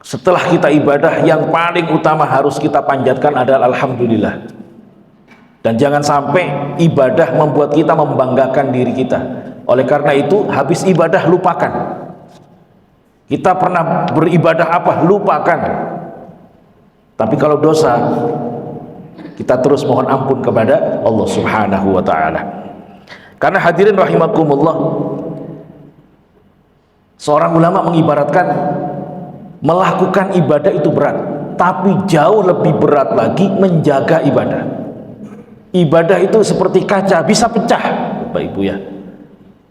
Setelah kita ibadah, yang paling utama harus kita panjatkan adalah alhamdulillah. Dan jangan sampai ibadah membuat kita membanggakan diri kita. Oleh karena itu, habis ibadah lupakan. Kita pernah beribadah apa? Lupakan. Tapi kalau dosa, kita terus mohon ampun kepada Allah Subhanahu wa ta'ala. Karena hadirin rahimakumullah, seorang ulama mengibaratkan melakukan ibadah itu berat, tapi jauh lebih berat lagi menjaga ibadah. Ibadah itu seperti kaca, bisa pecah, Bapak Ibu ya.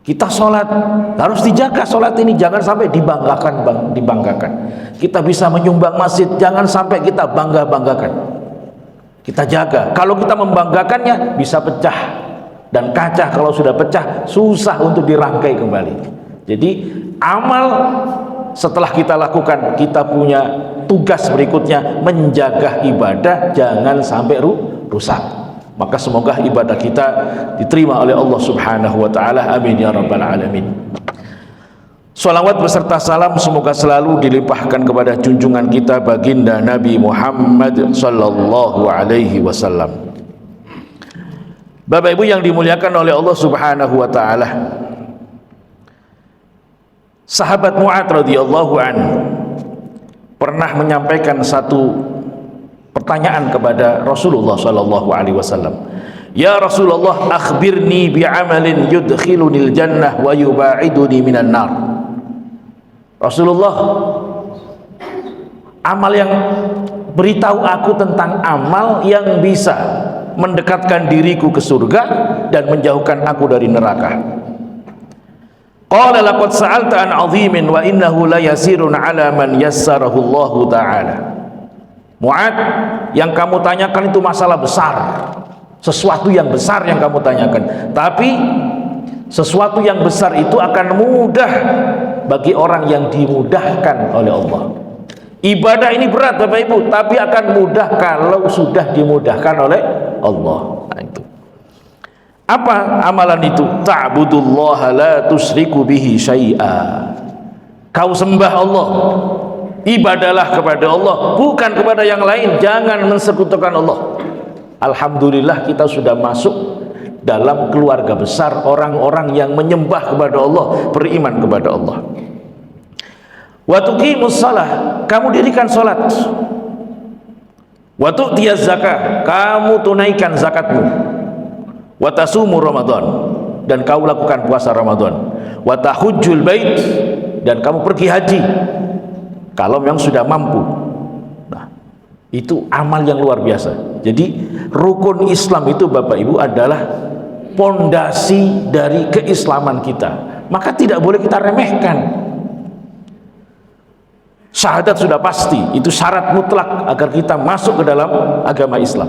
Kita sholat harus dijaga, sholat ini jangan sampai dibanggakan. Kita bisa menyumbang masjid, jangan sampai kita banggakan. Kita jaga. Kalau kita membanggakannya bisa pecah, dan kaca kalau sudah pecah susah untuk dirangkai kembali. Jadi amal setelah kita lakukan, kita punya tugas berikutnya menjaga ibadah jangan sampai rusak. Maka semoga ibadah kita diterima oleh Allah Subhanahu wa ta'ala. Amin ya rabbal alamin. Salawat beserta salam semoga selalu dilimpahkan kepada junjungan kita baginda Nabi Muhammad sallallahu alaihi wasallam. Bapak Ibu yang dimuliakan oleh Allah Subhanahu wa ta'ala, sahabat Mu'adz radhiyallahu anhu pernah menyampaikan satu pertanyaan kepada Rasulullah sallallahu alaihi wasallam. Ya Rasulullah, akhbirni bi'amalin yudkhilunil jannah wa yuba'iduni minan nar. Rasulullah, amal yang beritahu aku tentang amal yang bisa mendekatkan diriku ke surga dan menjauhkan aku dari neraka. Qala laqad sa'alta an 'azimin wa innahu la yasirun 'ala man yassarahu Allah ta'ala. Mu'adz, yang kamu tanyakan itu masalah besar, sesuatu yang besar yang kamu tanyakan, tapi sesuatu yang besar itu akan mudah bagi orang yang dimudahkan oleh Allah. Ibadah ini berat Bapak Ibu, tapi akan mudah kalau sudah dimudahkan oleh Allah. Nah, itu. Apa amalan itu? Ta'budullaha la tusyriku bihi syai'a. Kau sembah Allah, ibadalah kepada Allah, bukan kepada yang lain, jangan mensekutukan Allah. Alhamdulillah kita sudah masuk dalam keluarga besar orang-orang yang menyembah kepada Allah, beriman kepada Allah. Wa tuqimus shalah, kamu dirikan salat. Wa tu'tiyaz zakah, kamu tunaikan zakatmu. Wa tasumu Ramadan, dan kau lakukan puasa Ramadan. Wa tahujjul bait, dan kamu pergi haji kalau memang sudah mampu. Nah, itu amal yang luar biasa. Jadi rukun Islam itu Bapak Ibu adalah pondasi dari keislaman kita, maka tidak boleh kita remehkan. Syahadat sudah pasti, itu syarat mutlak agar kita masuk ke dalam agama Islam.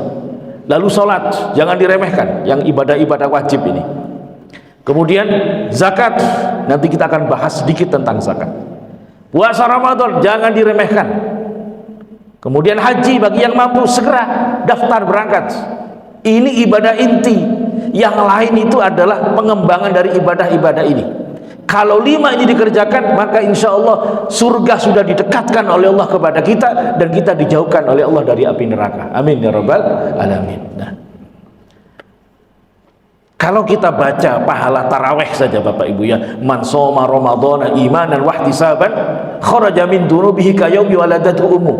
Lalu sholat, jangan diremehkan, yang ibadah-ibadah wajib ini. Kemudian zakat, nanti kita akan bahas sedikit tentang zakat. Puasa Ramadan, jangan diremehkan. Kemudian haji, bagi yang mampu segera daftar berangkat. Ini ibadah inti, yang lain itu adalah pengembangan dari ibadah-ibadah ini. Kalau 5 ini dikerjakan, maka insya Allah surga sudah didekatkan oleh Allah kepada kita, dan kita dijauhkan oleh Allah dari api neraka. Amin ya rabbal alamin. Nah, kalau kita baca pahala taraweh saja Bapak Ibu ya, man shoma ramadhana imanan wahtisaban kharaja min dunubihi ka yaumi waladatu ummu.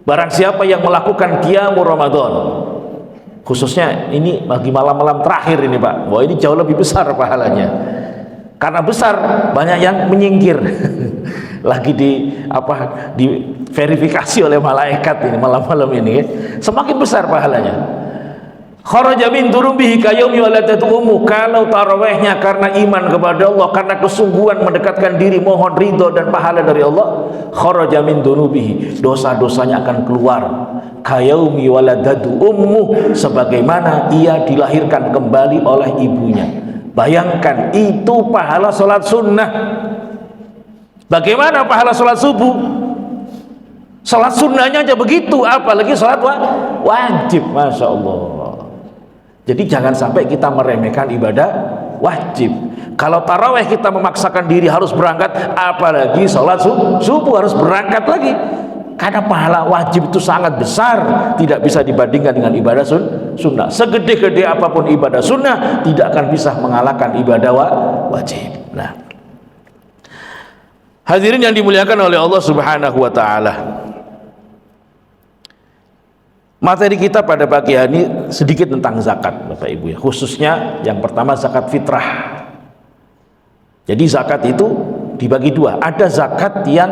Barang siapa yang melakukan qiyamul Ramadan, khususnya ini bagi malam-malam terakhir ini Pak, wah ini jauh lebih besar pahalanya. Karena besar, banyak yang menyingkir. Lagi di verifikasi oleh malaikat ini malam-malam ini ya. Semakin besar pahalanya. Kharaja min dunubihi ka yaumi waladatu ummu. Kalau tarawihnya karena iman kepada Allah, karena kesungguhan mendekatkan diri mohon ridho dan pahala dari Allah, kharaja min dunubihi, dosa-dosanya akan keluar ka yaumi waladatu ummu, sebagaimana ia dilahirkan kembali oleh ibunya. Bayangkan, itu pahala sholat sunnah. Bagaimana pahala sholat subuh? Sholat sunnahnya aja begitu, apalagi sholat wajib. Masya Allah. Jadi jangan sampai kita meremehkan wajib. Kalau taraweh kita memaksakan diri harus berangkat, apalagi sholat subuh harus berangkat lagi. Karena pahala wajib itu sangat besar, tidak bisa dibandingkan dengan ibadah sunnah. Segede-gede apapun ibadah sunnah tidak akan bisa mengalahkan ibadah wajib. Nah, hadirin yang dimuliakan oleh Allah Subhanahu wa taala, materi kita pada pagi hari ini sedikit tentang zakat, Bapak Ibu ya. Khususnya yang pertama zakat fitrah. Jadi zakat itu dibagi dua. Ada zakat yang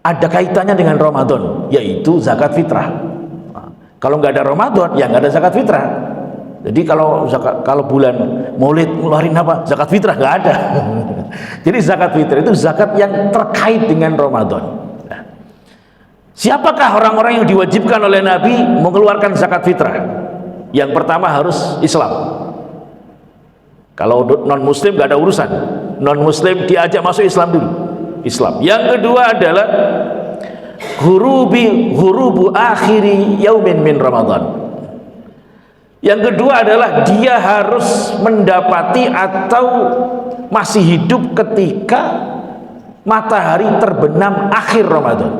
ada kaitannya dengan Ramadan, yaitu zakat fitrah. Nah, kalau nggak ada Ramadan, ya nggak ada zakat fitrah. Jadi kalau bulan Maulid ngeluarin apa? Zakat fitrah nggak ada. Jadi zakat fitrah itu zakat yang terkait dengan Ramadan. Nah, siapakah orang-orang yang diwajibkan oleh Nabi mengeluarkan zakat fitrah? Yang pertama harus Islam. Kalau non muslim gak ada urusan, non muslim diajak masuk Islam dulu, Islam. Yang kedua adalah hurubu akhiri yaumin min Ramadan. Yang kedua adalah dia harus mendapati atau masih hidup ketika matahari terbenam akhir Ramadan.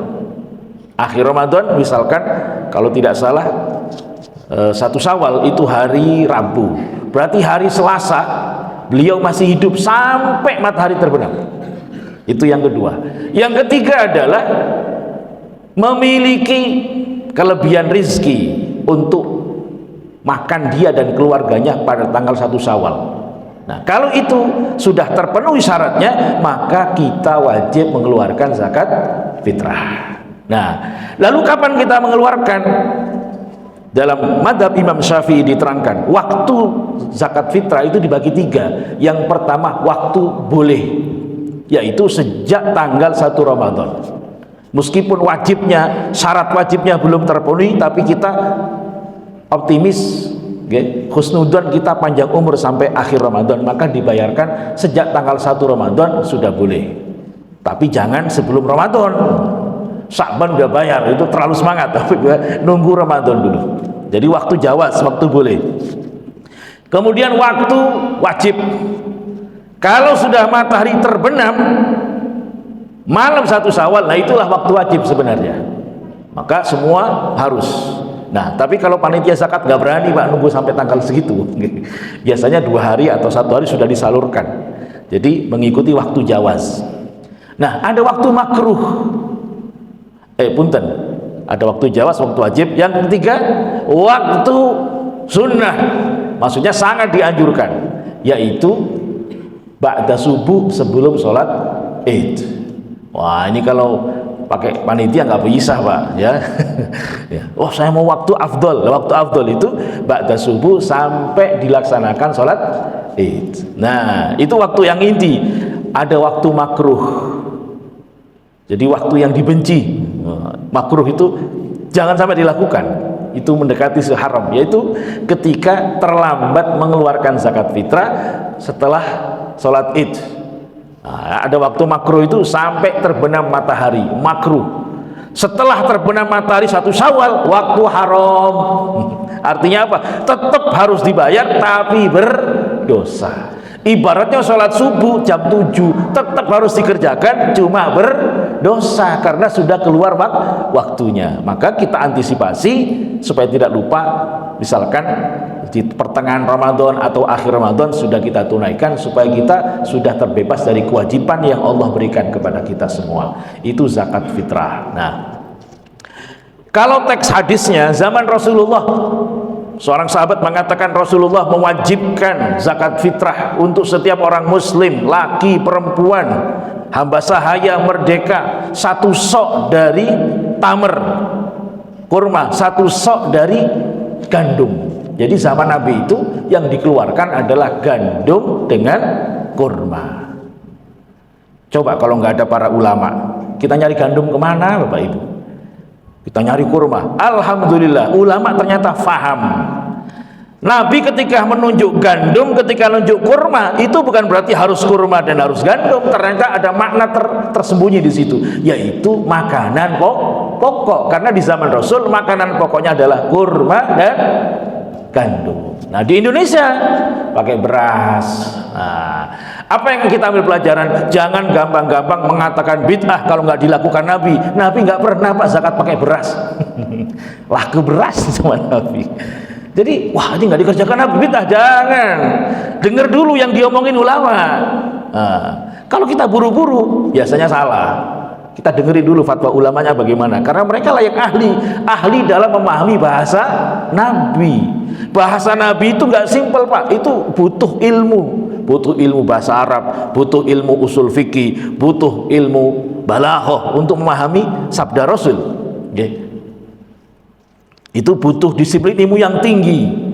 Akhir Ramadan misalkan kalau tidak salah 1 Syawal itu hari Rabu, berarti hari Selasa beliau masih hidup sampai matahari terbenam. Itu yang kedua. Yang ketiga adalah memiliki kelebihan rizki untuk makan dia dan keluarganya pada tanggal 1 Syawal. Nah, kalau itu sudah terpenuhi syaratnya, maka kita wajib mengeluarkan zakat fitrah. Nah, lalu kapan kita mengeluarkan? Dalam madhab Imam Syafi'i diterangkan waktu zakat fitrah itu dibagi 3. Yang pertama waktu boleh, yaitu sejak tanggal 1 Ramadan. Meskipun wajibnya, syarat wajibnya belum terpenuhi, tapi kita optimis, husnudzon kita panjang umur sampai akhir Ramadan, maka dibayarkan sejak tanggal 1 Ramadan sudah boleh. Tapi jangan sebelum Ramadan. Sya'ban udah bayar, itu terlalu semangat, tapi nunggu Ramadan dulu. Jadi waktu jawaz, waktu boleh. Kemudian waktu wajib, kalau sudah matahari terbenam malam 1 Syawal, nah itulah waktu wajib sebenarnya, maka semua harus. Nah, tapi kalau panitia zakat nggak berani Pak nunggu sampai tanggal segitu, biasanya 2 hari atau 1 hari sudah disalurkan, jadi mengikuti waktu jawaz. Nah, ada waktu makruh, punten, ada waktu jawaz, waktu wajib. Yang ketiga waktu sunnah, maksudnya sangat dianjurkan, yaitu ba'da subuh sebelum sholat id. Wah, ini kalau pakai panitia nggak bisa Pak ya. Oh, saya mau waktu afdol. Waktu afdol itu ba'da subuh sampai dilaksanakan sholat id. Nah, itu waktu yang inti. Ada waktu makruh, jadi waktu yang dibenci. Makruh itu jangan sampai dilakukan, itu mendekati haram, yaitu ketika terlambat mengeluarkan zakat fitrah setelah sholat id. Nah, ada waktu makruh itu sampai terbenam matahari, makruh. Setelah terbenam matahari 1 Syawal, waktu haram. Artinya apa? Tetap harus dibayar tapi berdosa. Ibaratnya sholat subuh jam 7 tetap harus dikerjakan, cuma berdosa karena sudah keluar waktunya. Maka kita antisipasi supaya tidak lupa, misalkan di pertengahan Ramadan atau akhir Ramadan sudah kita tunaikan, supaya kita sudah terbebas dari kewajiban yang Allah berikan kepada kita semua, itu zakat fitrah. Nah, kalau teks hadisnya zaman Rasulullah, seorang sahabat mengatakan Rasulullah mewajibkan zakat fitrah untuk setiap orang muslim, laki, perempuan, hamba sahaya, merdeka, 1 sok dari tamer, kurma, 1 sok dari gandum. Jadi zaman Nabi itu yang dikeluarkan adalah gandum dengan kurma. Coba kalau nggak ada para ulama, kita nyari gandum kemana Bapak Ibu? Kita nyari kurma. Alhamdulillah ulama ternyata faham. Nabi ketika menunjuk gandum, ketika menunjuk kurma, itu bukan berarti harus kurma dan harus gandum. Ternyata ada makna tersembunyi di situ, yaitu makanan pokok. Karena di zaman Rasul makanan pokoknya adalah kurma dan gandum. Nah, di Indonesia pakai beras. Nah, apa yang kita ambil pelajaran? Jangan gampang-gampang mengatakan bid'ah kalau nggak dilakukan Nabi. Nabi nggak pernah Pak zakat pakai beras. Laku beras sama Nabi. Jadi, wah ini nggak dikerjakan Nabi, bid'ah. Jangan. Dengar dulu yang diomongin ulama. Nah, kalau kita buru-buru, biasanya salah. Kita dengerin dulu fatwa ulamanya bagaimana, karena mereka lah yang ahli dalam memahami bahasa Nabi. Bahasa Nabi itu nggak simpel Pak, itu butuh ilmu bahasa Arab, butuh ilmu usul fikih, butuh ilmu balaghah untuk memahami sabda Rasul. Itu butuh disiplin ilmu yang tinggi.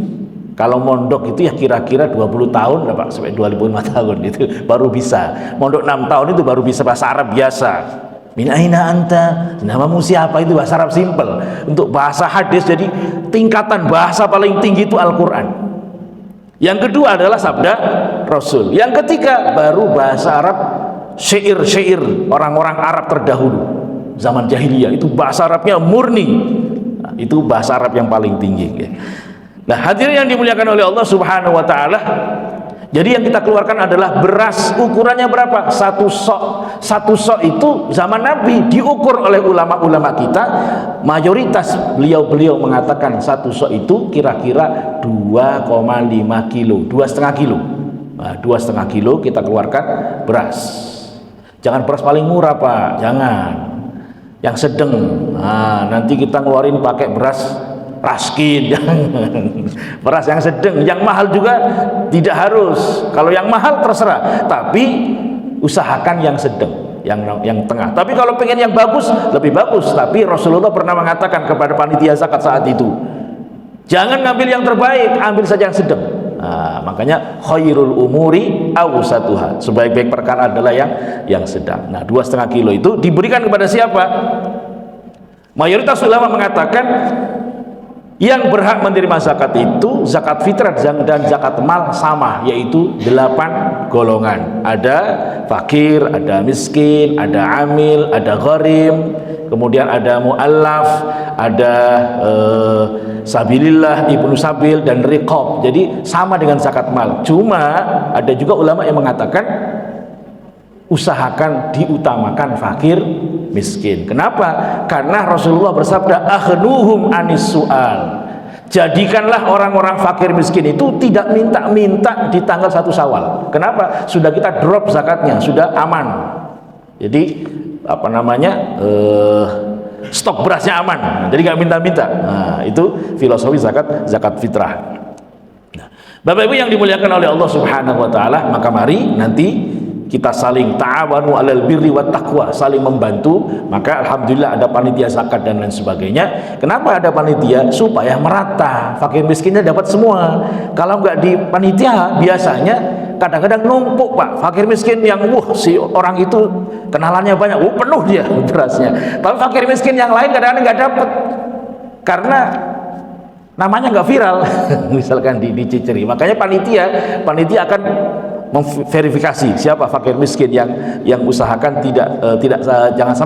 Kalau mondok itu ya kira-kira 20 tahun lah Pak, sampai 25 tahun itu baru bisa. Mondok 6 tahun itu baru bisa bahasa Arab biasa. Min aina anta, namamu siapa, itu bahasa Arab simpel. Untuk bahasa hadis, jadi tingkatan bahasa paling tinggi itu Al-Quran. Yang kedua adalah sabda Rasul. Yang ketiga baru bahasa Arab, syair-syair orang-orang Arab terdahulu zaman jahiliyah, itu bahasa Arabnya murni. Nah, itu bahasa Arab yang paling tinggi. Nah, hadirin yang dimuliakan oleh Allah Subhanahu wa taala, jadi yang kita keluarkan adalah beras. Ukurannya berapa? Satu sok itu zaman Nabi diukur oleh ulama-ulama kita. Mayoritas beliau mengatakan satu sok itu kira-kira 2,5 kilo, 2,5 kilo. Nah, 2,5 kilo kita keluarkan beras. Jangan beras paling murah Pak, jangan. Yang sedang. Nah, nanti kita ngeluarin pakai beras Raskin, beras yang sedang. Yang mahal juga tidak harus. Kalau yang mahal terserah, tapi usahakan yang sedang, yang tengah. Tapi kalau pengen yang bagus, lebih bagus. Tapi Rasulullah pernah mengatakan kepada panitia zakat saat itu, jangan ngambil yang terbaik, ambil saja yang sedang. Nah, makanya khairul umuri awsatuha, sebaik-baik perkara adalah yang sedang. Nah, 2,5 kilo itu diberikan kepada siapa? Mayoritas ulama mengatakan yang berhak menerima zakat itu zakat fitrah dan zakat mal sama, yaitu 8 golongan. Ada fakir, ada miskin, ada amil, ada gharim, kemudian ada mu'allaf, ada sabilillah, ibnu sabil, dan riqab. Jadi sama dengan zakat mal. Cuma ada juga ulama yang mengatakan usahakan diutamakan fakir miskin. Kenapa? Karena Rasulullah bersabda akhnuhum anis su'al. Jadikanlah orang-orang fakir miskin itu tidak minta-minta di tanggal 1 Syawal. Kenapa? Sudah kita drop zakatnya, sudah aman. Jadi apa namanya, stok berasnya aman, jadi nggak minta-minta. Nah, itu filosofi zakat fitrah. Nah, Bapak Ibu yang dimuliakan oleh Allah Subhanahu wa taala, maka mari nanti kita saling ta'awanu 'alal birri wat taqwa, saling membantu. Maka alhamdulillah ada panitia zakat dan lain sebagainya. Kenapa ada panitia? Supaya merata, fakir miskinnya dapat semua. Kalau nggak di panitia, biasanya kadang-kadang numpuk Pak, fakir miskin yang si orang itu kenalannya banyak, penuh dia berasnya. Tapi fakir miskin yang lain kadang-kadang nggak dapat karena namanya nggak viral. Misalkan diciciri. Makanya panitia akan memverifikasi siapa fakir miskin yang usahakan jangan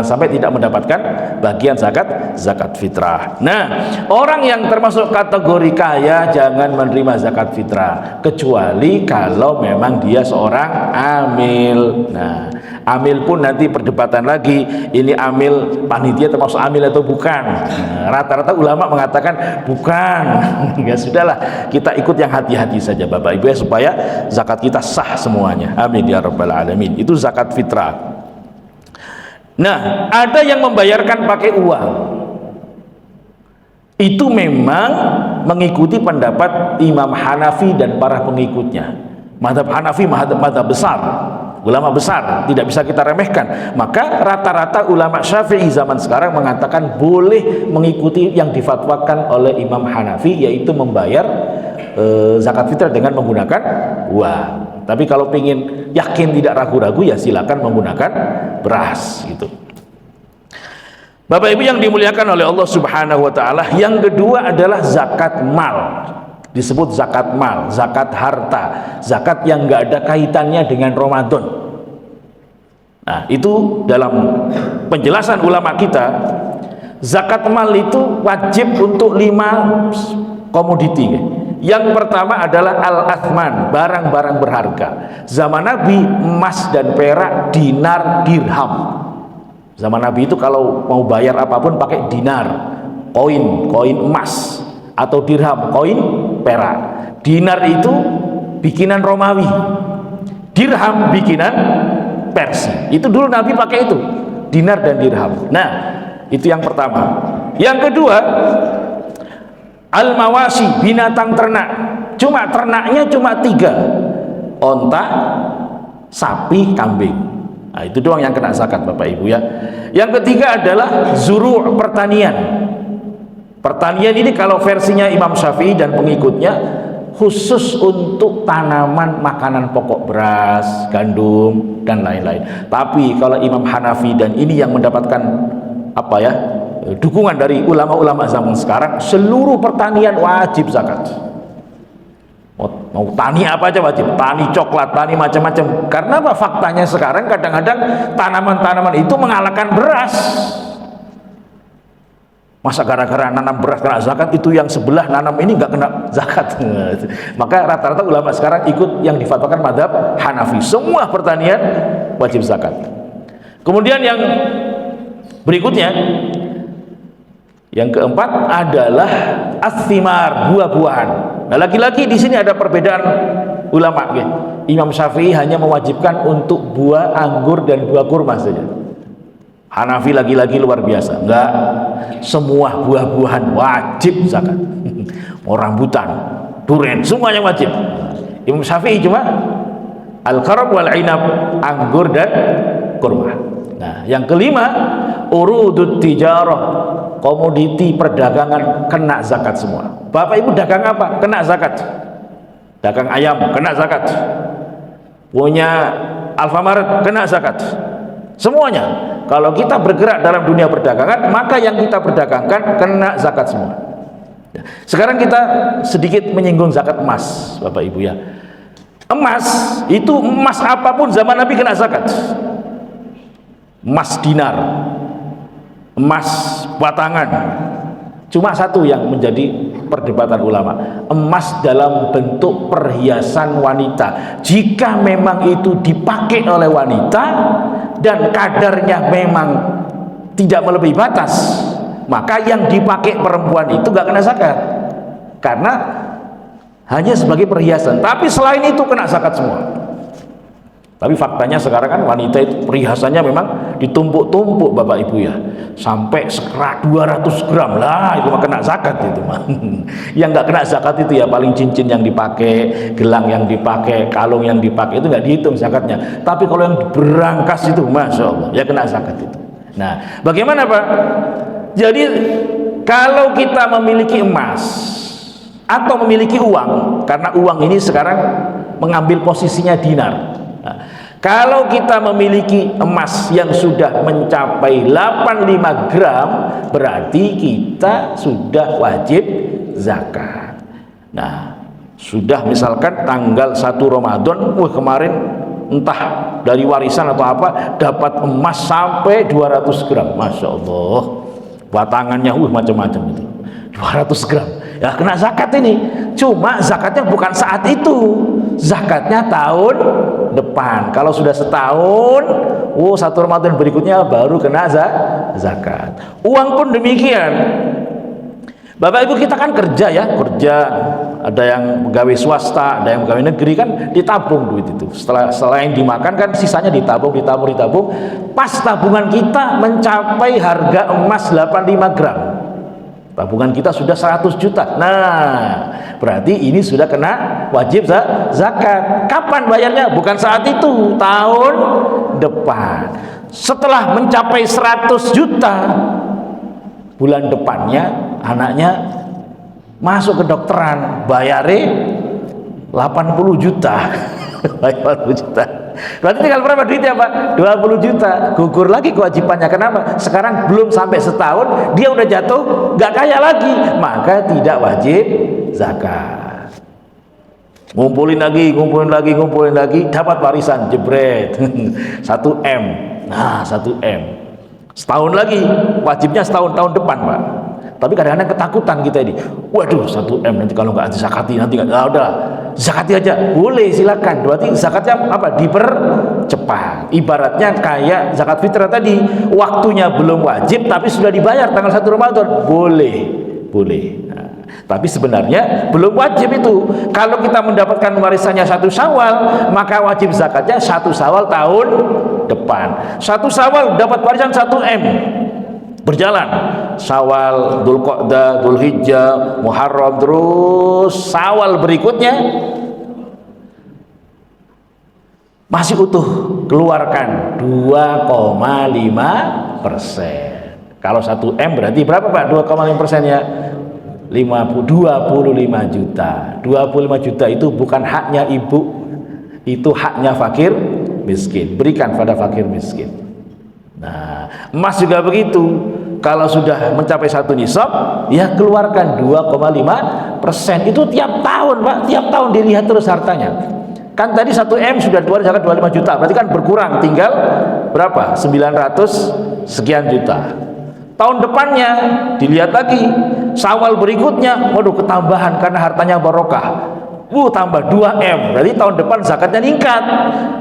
sampai tidak mendapatkan bagian zakat fitrah. Nah, orang yang termasuk kategori kaya jangan menerima zakat fitrah kecuali kalau memang dia seorang amil. Nah, amil pun nanti perdebatan lagi, ini amil panitia termasuk amil atau bukan. Nah, rata-rata ulama mengatakan bukan. Ya sudahlah, kita ikut yang hati-hati saja Bapak Ibu ya, supaya zakat kita sah semuanya. Amin ya rabbal alamin. Itu zakat fitrah. Nah, ada yang membayarkan pakai uang. Itu memang mengikuti pendapat Imam Hanafi dan para pengikutnya. Mazhab Hanafi mazhab besar, ulama besar, tidak bisa kita remehkan. Maka rata-rata ulama Syafi'i zaman sekarang mengatakan boleh mengikuti yang difatwakan oleh Imam Hanafi, yaitu membayar zakat fitrah dengan menggunakan uang. Tapi kalau ingin yakin tidak ragu-ragu, ya silakan menggunakan beras gitu. Bapak Ibu yang dimuliakan oleh Allah Subhanahu wa taala, yang kedua adalah zakat mal. Disebut zakat mal, zakat harta, zakat yang nggak ada kaitannya dengan Ramadan. Nah, itu dalam penjelasan ulama kita, Zakat mal itu wajib untuk 5 komoditi. Yang pertama adalah al-athman, barang-barang berharga. Zaman Nabi emas dan perak, dinar, dirham. Zaman Nabi itu kalau mau bayar apapun pakai dinar, koin emas, atau dirham, koin perak. Dinar itu bikinan Romawi, dirham bikinan Persia. Itu dulu Nabi pakai itu, dinar dan dirham. Nah, itu yang pertama. Yang kedua, al-mawasi, binatang ternak. Ternaknya cuma 3, onta, sapi, kambing. Nah, itu doang yang kena zakat Bapak Ibu ya. Yang ketiga adalah zuru', pertanian. Pertanian ini kalau versinya Imam Syafi'i dan pengikutnya khusus untuk tanaman makanan pokok, beras, gandum dan lain-lain. Tapi kalau Imam Hanafi dan ini yang mendapatkan dukungan dari ulama-ulama zaman sekarang, seluruh pertanian wajib zakat. Mau tani apa aja wajib, tani coklat, tani macam-macam. Karena apa? Faktanya sekarang kadang-kadang tanaman-tanaman itu mengalahkan beras. Masa gara-gara nanam beras kena zakat, itu yang sebelah nanam ini nggak kena zakat? Maka rata-rata ulama sekarang ikut yang difatwakan mazhab Hanafi, semua pertanian wajib zakat. Kemudian yang berikutnya, yang keempat adalah as-thimar, buah-buahan. Nah, lagi-lagi di sini ada perbedaan ulama. Imam Syafi'i hanya mewajibkan untuk buah anggur dan buah kurma saja. Hanafi lagi-lagi luar biasa, enggak, semua buah-buahan wajib zakat. Mau rambutan, durian, semuanya wajib. Imam Syafi'i cuma al-qarab wal inab, anggur dan kurma. Nah, yang kelima, urudut tijarah, komoditi perdagangan kena zakat semua. Bapak Ibu dagang apa? Kena zakat. Dagang ayam kena zakat. Punya Alfamart kena zakat. Semuanya. Kalau kita bergerak dalam dunia perdagangan, maka yang kita perdagangkan kena zakat semua. Sekarang kita sedikit menyinggung zakat emas, Bapak Ibu ya. Emas itu, emas apapun zaman Nabi kena zakat. Emas dinar, emas batangan. Cuma satu yang menjadi perdebatan ulama, emas dalam bentuk perhiasan wanita. Jika memang itu dipakai oleh wanita dan kadarnya memang tidak melebihi batas, maka yang dipakai perempuan itu gak kena zakat, karena hanya sebagai perhiasan. Tapi selain itu kena zakat semua. Tapi faktanya sekarang kan wanita itu perhiasannya memang ditumpuk-tumpuk Bapak Ibu ya, sampai sekerat 200 gram lah, itu mah kena zakat itu mah. Yang nggak kena zakat itu ya paling cincin yang dipakai, gelang yang dipakai, kalung yang dipakai, itu nggak dihitung zakatnya. Tapi kalau yang berangkas itu, masya Allah, ya kena zakat itu. Nah, bagaimana Pak? Jadi kalau kita memiliki emas atau memiliki uang, karena uang ini sekarang mengambil posisinya dinar. Nah, kalau kita memiliki emas yang sudah mencapai 85 gram, berarti kita sudah wajib zakat. Nah, sudah misalkan tanggal 1 Ramadan, kemarin entah dari warisan atau apa, dapat emas sampai 200 gram. Masya Allah, batangannya macam-macam itu, 200 gram. Ya kena zakat ini. Cuma zakatnya bukan saat itu, zakatnya tahun depan. Kalau sudah setahun, 1 Ramadan berikutnya baru kena zakat. Uang pun demikian. Bapak Ibu kita kan kerja ya, ada yang pegawai swasta, ada yang pegawai negeri, kan ditabung duit itu. Selain dimakan kan sisanya ditabung. Pas tabungan kita mencapai harga emas 85 gram. Tabungan kita sudah 100 juta. Nah, berarti ini sudah kena wajib zakat. Kapan bayarnya? Bukan saat itu, tahun depan. Setelah mencapai 100 juta, bulan depannya anaknya masuk ke dokteran, bayare 80 juta. 80 juta. Berarti tinggal berapa duitnya Pak? 20 juta. Gugur lagi kewajibannya. Kenapa? Sekarang belum sampai setahun dia udah jatuh gak kaya lagi, maka tidak wajib zakat. Ngumpulin lagi, dapat warisan jebret 1 M. Nah, 1 M. Setahun lagi, wajibnya setahun, tahun depan Pak. Tapi kadang-kadang ketakutan kita ini, waduh 1 M nanti kalau nggak zakati nanti nggak, udah zakati aja, boleh silakan. Berarti zakatnya apa? Dipercepat. Ibaratnya kayak zakat fitrah tadi, waktunya belum wajib tapi sudah dibayar tanggal 1 Ramadan, boleh. Nah, tapi sebenarnya belum wajib itu. Kalau kita mendapatkan warisannya 1 Syawal, maka wajib zakatnya 1 Syawal tahun depan. 1 Syawal dapat warisan 1 M. Berjalan Syawal, Dzulqa'dah, Dzulhijjah, Muharram, terus Syawal berikutnya masih utuh, keluarkan 2,5%. Kalau 1 M berarti berapa Pak? 2,5%-nya 25 juta. 25 juta itu bukan haknya ibu, itu haknya fakir miskin. Berikan pada fakir miskin. Nah, emas juga begitu. Kalau sudah mencapai 1 nisab, ya keluarkan 2,5%. Itu tiap tahun Pak, tiap tahun dilihat terus hartanya. Kan tadi 1 M sudah keluar zakat 25 juta, berarti kan berkurang, tinggal berapa? 900 sekian juta. Tahun depannya dilihat lagi, Syawal berikutnya, waduh ketambahan karena hartanya barokah. Tambah 2 M, berarti tahun depan zakatnya meningkat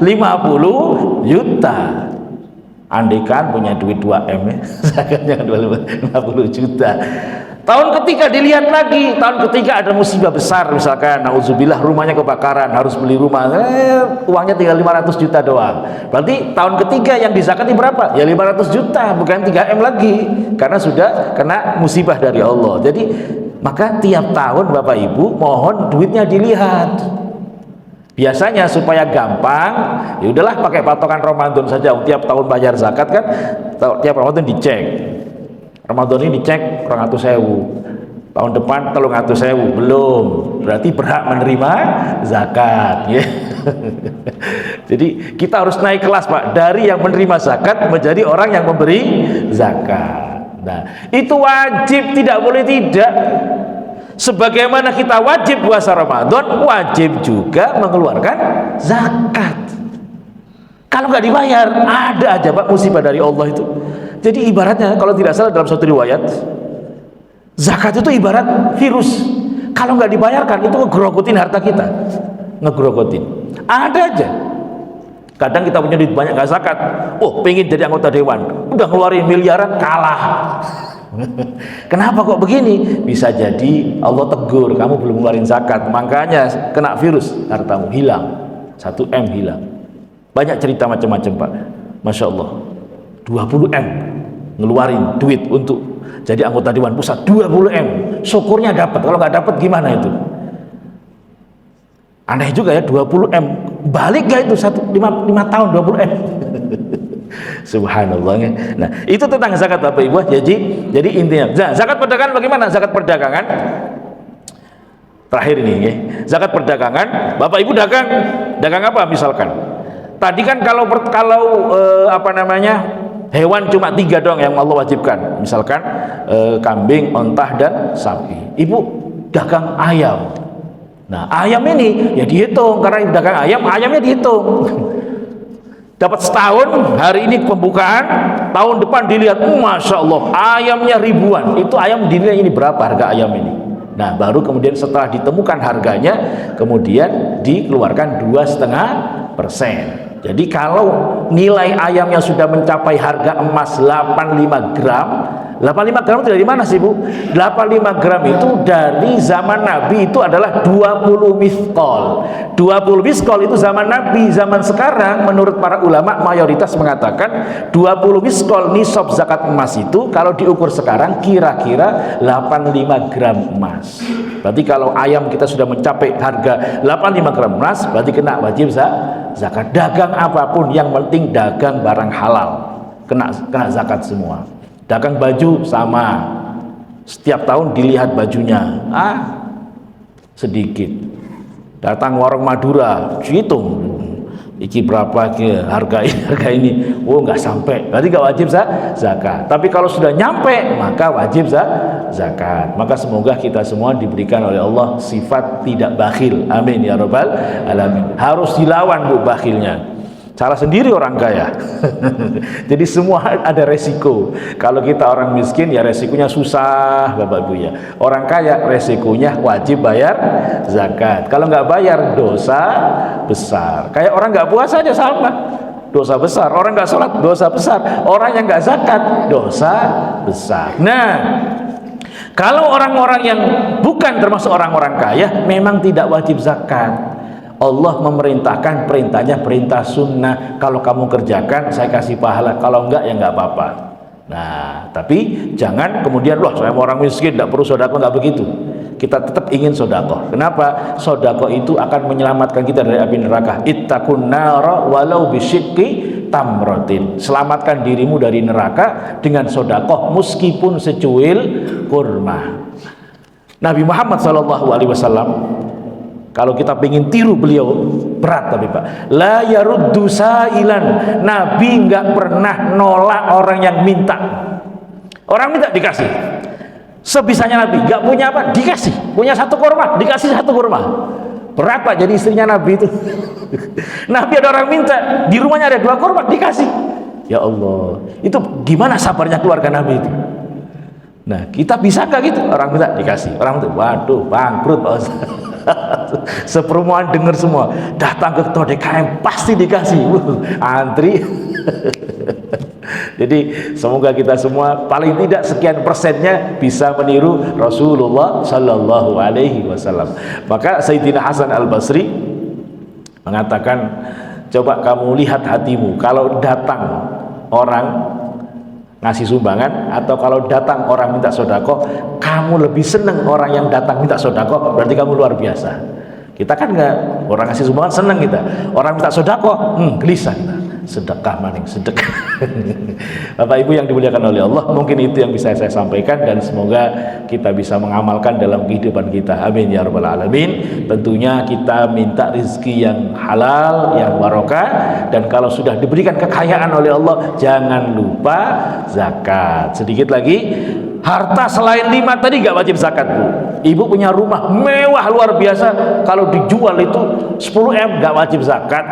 50 juta. Andaikan punya duit 2 M, zakatnya 50 juta. Tahun ketiga dilihat lagi, tahun ketiga ada musibah besar, misalkan nauzubillah rumahnya kebakaran, harus beli rumah, uangnya tinggal 500 juta doang. Berarti tahun ketiga yang dizakati berapa? Ya 500 juta, bukan 3 M lagi, karena sudah kena musibah dari Allah. Jadi maka tiap tahun Bapak Ibu mohon duitnya dilihat. Biasanya supaya gampang, ya udahlah pakai patokan Ramadan saja. Tiap tahun bayar zakat kan, tiap Ramadan dicek. Ramadan ini dicek 200.000, tahun depan 300.000 belum, berarti berhak menerima zakat. Ya. Jadi kita harus naik kelas Pak, dari yang menerima zakat menjadi orang yang memberi zakat. Nah, itu wajib, tidak boleh tidak. Sebagaimana kita wajib puasa Ramadan, wajib juga mengeluarkan zakat. Kalau nggak dibayar, ada aja Pak musibah dari Allah itu. Jadi ibaratnya kalau tidak salah dalam suatu riwayat, zakat itu ibarat virus. Kalau nggak dibayarkan itu ngegrogotin harta kita, ngegrogotin. Ada aja. Kadang kita punya duit banyak nggak zakat, pengen jadi anggota dewan, udah ngeluarin miliaran, kalah. Kenapa kok begini? Bisa jadi Allah tegur, kamu belum ngeluarin zakat, makanya kena virus, hartamu hilang, 1 M hilang. Banyak cerita macam-macam Pak. Masya Allah, 20 M ngeluarin duit untuk jadi anggota dewan pusat, 20 M, syukurnya dapat. Kalau nggak dapat gimana itu? Aneh juga ya, 20 M balik gak itu 5 tahun 20 M. Subhanallah. Nah, itu tentang zakat Bapak Ibu. Jadi intinya, zakat perdagangan bagaimana? Zakat perdagangan terakhir ini ya. Zakat perdagangan, Bapak Ibu dagang apa misalkan? Tadi kan kalau hewan cuma 3 doang yang Allah wajibkan. Misalkan kambing, ontah dan sapi. Ibu dagang ayam. Nah, ayam ini ya dihitung, karena dagang ayamnya dihitung. Dapat setahun, hari ini pembukaan, tahun depan dilihat, Masya Allah, ayamnya ribuan. Itu ayam dinilai ini berapa harga ayam ini. Nah, baru kemudian setelah ditemukan harganya, kemudian dikeluarkan 2,5%. Jadi kalau nilai ayamnya sudah mencapai harga emas 85 gram, 85 gram itu dari mana sih Bu? 85 gram itu dari zaman Nabi itu adalah 20 miskol. 20 miskol itu zaman Nabi. Zaman sekarang menurut para ulama mayoritas mengatakan 20 miskol nisab zakat emas itu kalau diukur sekarang kira-kira 85 gram emas. Berarti kalau ayam kita sudah mencapai harga 85 gram emas, berarti kena wajib zakat. Dagang apapun yang penting dagang barang halal, kena zakat semua. Dagang baju sama, setiap tahun dilihat bajunya, sedikit. Datang warung Madura, hitung, iki berapa harga ini, nggak sampai, berarti nggak wajib zakat. Tapi kalau sudah nyampe, maka wajib zakat. Maka semoga kita semua diberikan oleh Allah sifat tidak bakhil, amin ya rabbal alamin. Harus dilawan Bu bakhilnya. Salah sendiri orang kaya. Jadi semua ada resiko. Kalau kita orang miskin ya resikonya susah, Bapak Ibu ya. Orang kaya resikonya wajib bayar zakat. Kalau nggak bayar dosa besar. Kayak orang nggak puasa aja sama, dosa besar. Orang nggak sholat dosa besar. Orang yang nggak zakat dosa besar. Nah, kalau orang-orang yang bukan termasuk orang-orang kaya memang tidak wajib zakat. Allah memerintahkan, perintahnya perintah sunnah. Kalau kamu kerjakan saya kasih pahala, kalau enggak ya enggak apa-apa. Nah, tapi jangan kemudian loh saya mau orang miskin tidak perlu sedekah, enggak begitu. Kita tetap ingin sedekah. Kenapa? Sedekah itu akan menyelamatkan kita dari api neraka. Ittaqun nara walau bisyikki tamratin. Selamatkan dirimu dari neraka dengan sedekah meskipun secuil kurma. Nabi Muhammad SAW, kalau kita pengen tiru beliau, berat tapi Pak, la yaruddu sa'ilan. Nabi nggak pernah nolak orang yang minta. Orang minta dikasih. Sebisanya Nabi, nggak punya apa dikasih. Punya 1 kurma dikasih 1 kurma. Berat Pak jadi istrinya Nabi itu. Nabi ada orang minta, di rumahnya ada 2 kurma dikasih. Ya Allah, itu gimana sabarnya keluarga Nabi itu? Nah, kita bisa nggak gitu? Orang minta dikasih, orang minta, waduh bangkrut Pak Ustaz. Seperumahan dengar semua, datang ke ketua DKM pasti dikasih, antri. Jadi semoga kita semua paling tidak sekian persennya bisa meniru Rasulullah Sallallahu Alaihi Wasallam. Maka Sayyidina Hasan Al Basri mengatakan, coba kamu lihat hatimu, kalau datang orang ngasih sumbangan atau kalau datang orang minta sodako, kamu lebih seneng orang yang datang minta sodako, berarti kamu luar biasa. Kita kan nggak, orang ngasih sumbangan seneng kita, orang minta sodako gelisah kita. Sedekah maning sedekah. Bapak Ibu yang dimuliakan oleh Allah, mungkin itu yang bisa saya sampaikan dan semoga kita bisa mengamalkan dalam kehidupan kita. Amin ya rabbal alamin. Tentunya kita minta rezeki yang halal, yang barokah, dan kalau sudah diberikan kekayaan oleh Allah jangan lupa zakat. Sedikit lagi, harta selain 5 tadi gak wajib zakat Bu. Ibu punya rumah mewah luar biasa, kalau dijual itu 10 M gak wajib zakat.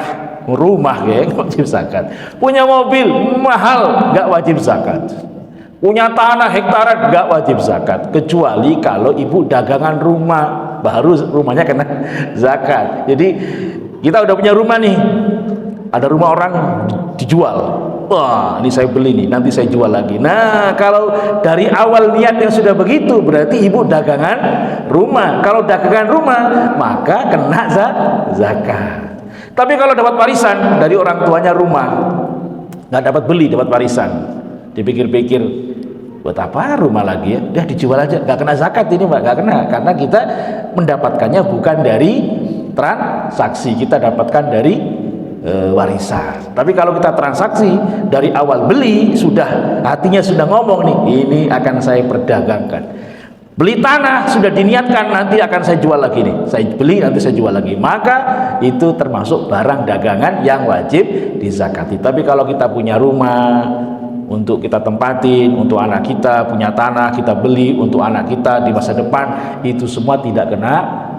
Rumah ya gak wajib zakat. Punya mobil mahal gak wajib zakat. Punya tanah hektaran gak wajib zakat, kecuali kalau ibu dagangan rumah baru rumahnya kena zakat. Jadi kita udah punya rumah nih, ada rumah orang dijual, wah ini saya beli nih, nanti saya jual lagi. Nah kalau dari awal niat yang sudah begitu, berarti ibu dagangan rumah. Kalau dagangan rumah maka kena zakat. Tapi kalau dapat warisan dari orang tuanya rumah, nggak dapat beli, dapat warisan, dipikir-pikir buat apa rumah lagi ya, udah dijual aja, nggak kena zakat ini Mbak, nggak kena, karena kita mendapatkannya bukan dari transaksi, kita dapatkan dari warisan. Tapi kalau kita transaksi dari awal beli, sudah hatinya sudah ngomong nih, ini akan saya perdagangkan. Beli tanah sudah diniatkan, nanti akan saya jual lagi nih, saya beli nanti saya jual lagi, maka itu termasuk barang dagangan yang wajib dizakati. Tapi kalau kita punya rumah untuk kita tempatin, untuk anak kita, punya tanah kita beli untuk anak kita di masa depan, itu semua tidak kena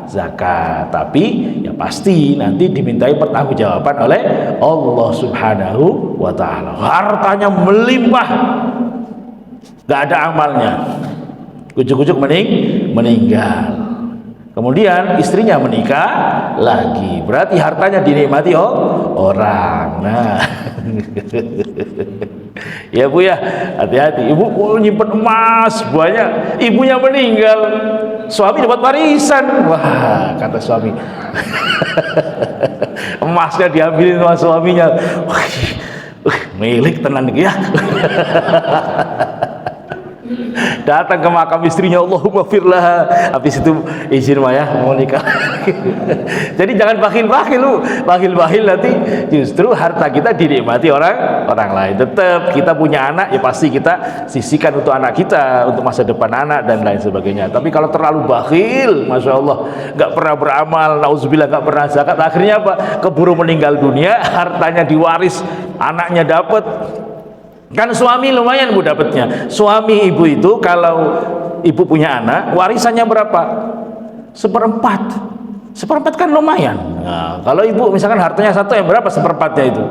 zakat. Tapi ya pasti nanti dimintai pertanggungjawaban oleh Allah Subhanahu wa ta'ala. Hartanya melimpah, gak ada amalnya, ujuk-ujuk meninggal, kemudian istrinya menikah lagi, berarti hartanya dinikmati orang. Nah ya Bu ya, hati-hati. Ibu nyimpen emas banyak, ibunya meninggal, suami dapat warisan, wah kata suami emasnya diambilin sama suaminya, milik tenan ya. Datang ke makam istrinya, Allahumma firlah, habis itu izin Maya mau nikah. Jadi jangan bakhil-bakhil lu, bakhil-bakhil nanti justru harta kita dinikmati orang lain. Tetap kita punya anak ya pasti kita sisihkan untuk anak kita, untuk masa depan anak dan lain sebagainya. Tapi kalau terlalu bakhil, masya Allah, nggak pernah beramal, nauzubillah, nggak pernah zakat, akhirnya apa? Keburu meninggal dunia, hartanya diwaris, anaknya dapat. Kan suami lumayan Bu dapatnya. Suami ibu itu kalau ibu punya anak, warisannya berapa? 1/4. 1/4 kan lumayan. Nah, kalau ibu misalkan hartanya 1 M, berapa 1/4-nya itu?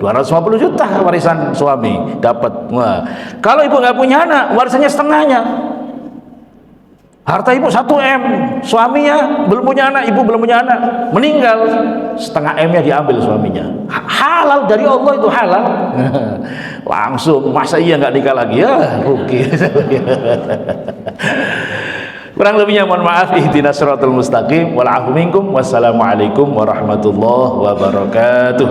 250 juta warisan suami dapat. Wah. Kalau ibu nggak punya anak, warisannya setengahnya. Harta ibu 1 M, suaminya belum punya anak, ibu belum punya anak, meninggal, setengah M-nya diambil suaminya. Halal dari Allah, itu halal. Langsung, masa iya nggak nikah lagi? Ya rugi. Kurang lebihnya mohon maaf. Ihdinas siratal mustaqim wal 'afwu minkum. Wassalamualaikum warahmatullahi wabarakatuh.